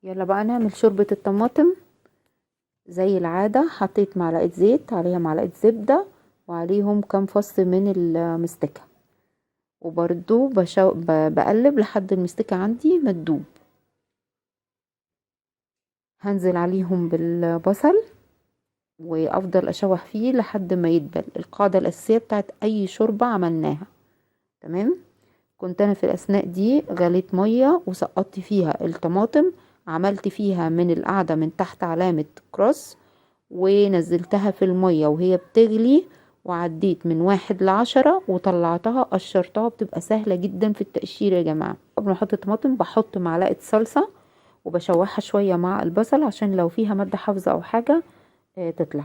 يلا بقى نعمل شوربة الطماطم. زي العادة حطيت معلقة زيت، عليها معلقة زبدة، وعليهم كام فص من المستكة، وبرضو بقلب لحد المستكة عندي ما تدوب. هنزل عليهم بالبصل وافضل اشوح فيه لحد ما يدبل. القاعدة الاساسية بتاعت اي شوربة عملناها. تمام. كنت انا في الاثناء دي غليت مية وسقطت فيها الطماطم، عملت فيها من القاعدة من تحت علامة كروس، ونزلتها في المية وهي بتغلي، وعديت من 1 ل10 وطلعتها قشرتها. بتبقى سهلة جدا في التقشير يا جماعة. قبل ما احط الطماطم بحط معلقة صلصة وبشوحها شوية مع البصل عشان لو فيها مادة حافظة او حاجة تطلع.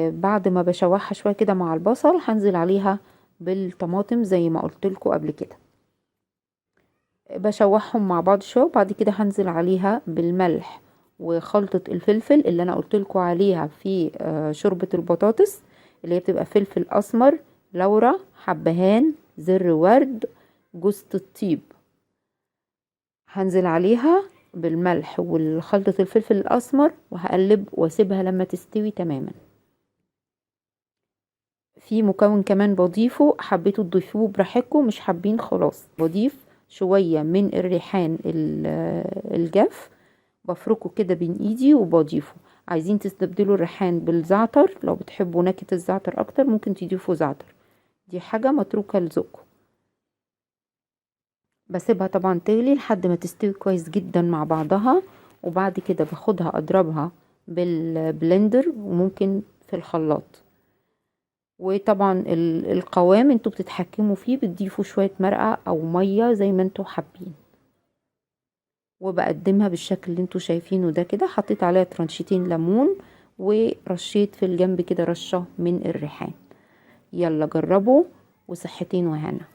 بعد ما بشوحها شوية كده مع البصل هنزل عليها بالطماطم زي ما قلت لكم قبل كده. بشوحهم مع بعض شوية، وبعد كده هنزل عليها بالملح وخلطة الفلفل اللي انا قلت لكم عليها في شوربة البطاطس، اللي هي بتبقى فلفل اسمر، لورا، حبهان، زر ورد، جوز الطيب. هنزل عليها بالملح والخلطة الفلفل الاسمر وهقلب واسيبها لما تستوي تماما. في مكون كمان بضيفه، حبيتوا تضيفوه براحتكم، مش حابين خلاص. بضيف شوية من الريحان الجاف، بفركه كده بين ايدي وبضيفه. عايزين تستبدلوا الريحان بالزعتر، لو بتحبوا نكهة الزعتر اكتر ممكن تضيفوا زعتر، دي حاجة متروكة لذوقكم. بسيبها طبعا تغلي لحد ما تستوي كويس جدا مع بعضها، وبعد كده باخدها اضربها بالبلندر وممكن في الخلاط. وطبعا القوام انتوا بتتحكموا فيه، بتضيفوا شوية مرقة او مية زي ما انتوا حابين. وبقدمها بالشكل اللي انتوا شايفينه ده كده. حطيت عليها ترانشيتين ليمون، ورشيت في الجنب كده رشة من الريحان. يلا جربوا، وصحتين وهنا.